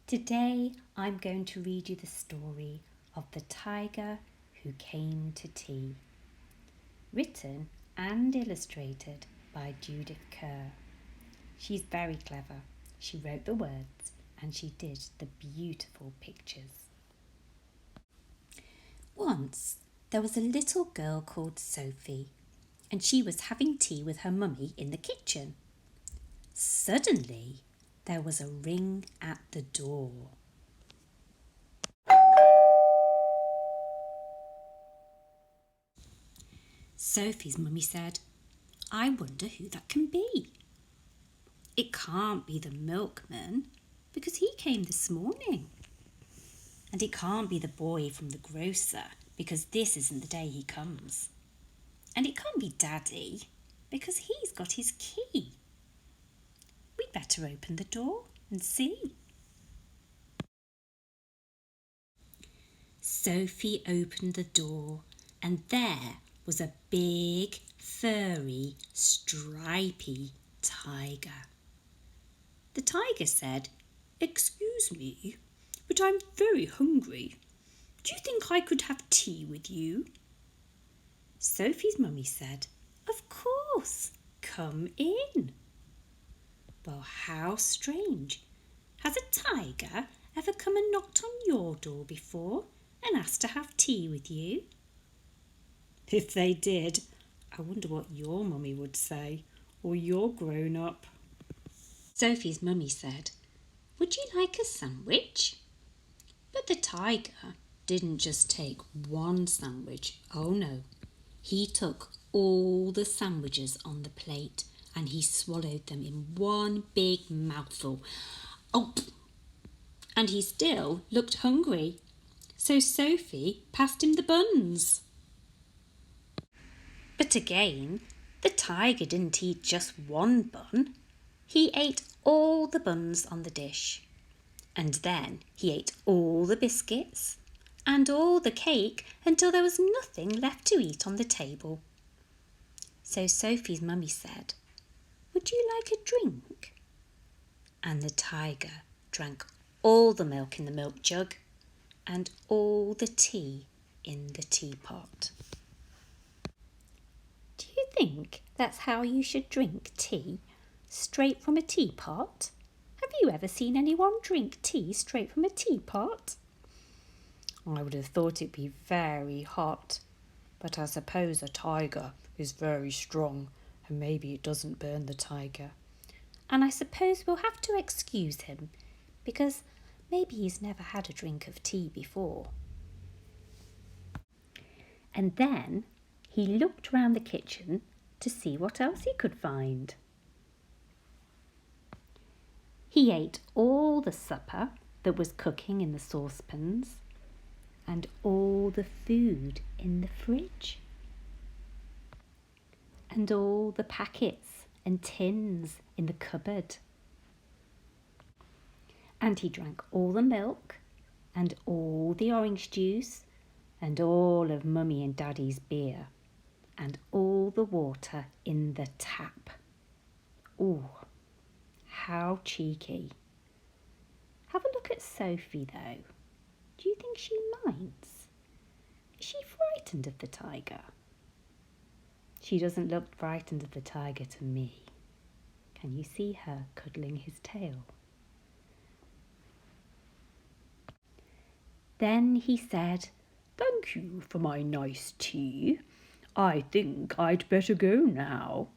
Today I'm going to read you the story of the tiger who came to tea, written and illustrated by Judith Kerr. She's very clever. She wrote the words and she did the beautiful pictures. Once there was a little girl called Sophie, and she was having tea with her mummy in the kitchen. Suddenly there was a ring at the door. Sophie's mummy said, "I wonder who that can be. It can't be the milkman because he came this morning. And it can't be the boy from the grocer because this isn't the day he comes. And it can't be Daddy because he's got his key. We'd better open the door and see." Sophie opened the door and there was a big, furry, stripy tiger. The tiger said, "Excuse me, but I'm very hungry. Do you think I could have tea with you?" Sophie's mummy said, "Of course, come in." Well, how strange. Has a tiger ever come and knocked on your door before and asked to have tea with you? If they did, I wonder what your mummy would say, or your grown-up. Sophie's mummy said, "Would you like a sandwich?" But the tiger didn't just take one sandwich. Oh no, he took all the sandwiches on the plate and he swallowed them in one big mouthful. Oh, and he still looked hungry. So Sophie passed him the buns. But again, the tiger didn't eat just one bun. He ate all the buns on the dish. And then he ate all the biscuits and all the cake until there was nothing left to eat on the table. So Sophie's mummy said, "Would you like a drink?" And the tiger drank all the milk in the milk jug and all the tea in the teapot. Do you think that's how you should drink tea? Straight from a teapot? Have you ever seen anyone drink tea straight from a teapot? I would have thought it'd be very hot, but I suppose a tiger is very strong and maybe it doesn't burn the tiger. And I suppose we'll have to excuse him because maybe he's never had a drink of tea before. And then he looked round the kitchen to see what else he could find. He ate all the supper that was cooking in the saucepans and all the food in the fridge and all the packets and tins in the cupboard. And he drank all the milk and all the orange juice and all of Mummy and Daddy's beer and all the water in the tap. Ooh, how cheeky. Have a look at Sophie though. Do you think she minds? Is she frightened of the tiger? She doesn't look frightened of the tiger to me. Can you see her cuddling his tail? Then he said, "Thank you for my nice tea. I think I'd better go now."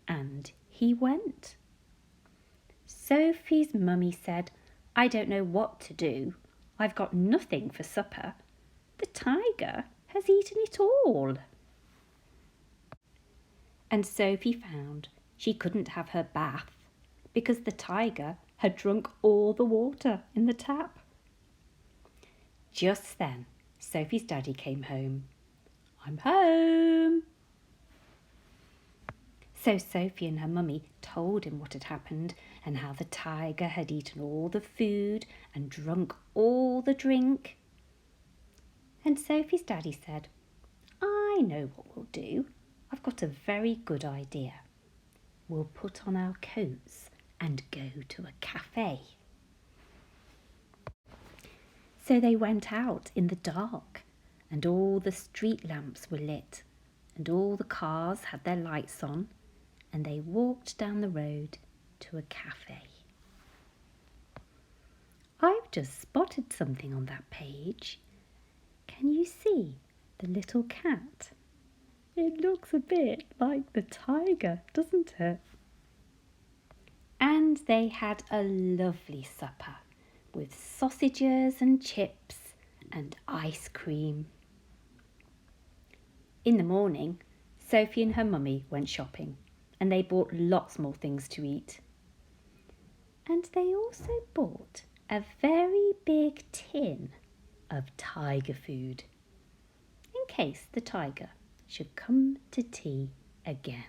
And he went. Sophie's mummy said, "I don't know what to do. I've got nothing for supper. The tiger has eaten it all." And Sophie found she couldn't have her bath because the tiger had drunk all the water in the tap. Just then, Sophie's daddy came home. "I'm home." So Sophie and her mummy told him what had happened and how the tiger had eaten all the food and drunk all the drink. And Sophie's daddy said, "I know what we'll do. I've got a very good idea. We'll put on our coats and go to a cafe." So they went out in the dark, and all the street lamps were lit, and all the cars had their lights on, and they walked down the road to a cafe. I've just spotted something on that page. Can you see the little cat? It looks a bit like the tiger, doesn't it? And they had a lovely supper with sausages and chips and ice cream. In the morning, Sophie and her mummy went shopping, and they bought lots more things to eat. And they also bought a very big tin of tiger food, in case the tiger should come to tea again.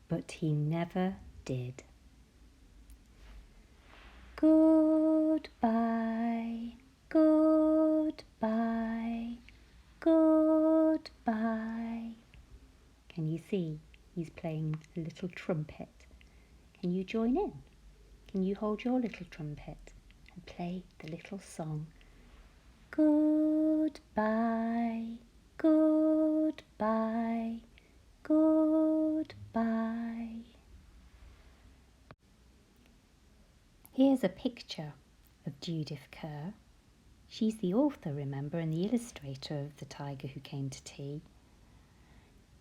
But he never did. Goodbye, goodbye, goodbye. Can you see he's playing a little trumpet? Can you join in? Can you hold your little trumpet and play the little song? Goodbye, goodbye, goodbye. Here's a picture of Judith Kerr. She's the author, remember, and the illustrator of The Tiger Who Came to Tea.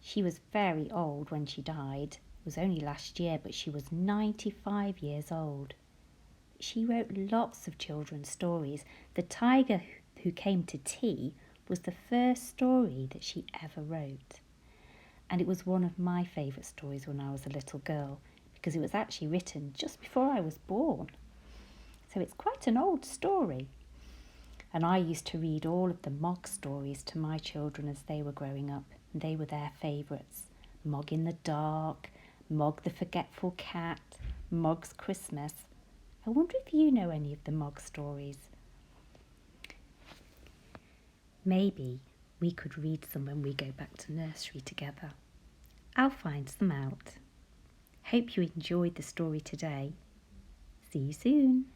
She was very old when she died. It was only last year, but she was 95 years old. She wrote lots of children's stories. The Tiger Who Came to Tea was the first story that she ever wrote. And it was one of my favourite stories when I was a little girl, because it was actually written just before I was born. So it's quite an old story. And I used to read all of the Mog stories to my children as they were growing up, and they were their favourites. Mog in the Dark, Mog the Forgetful Cat, Mog's Christmas. I wonder if you know any of the Mog stories. Maybe we could read some when we go back to nursery together. I'll find some out. Hope you enjoyed the story today. See you soon.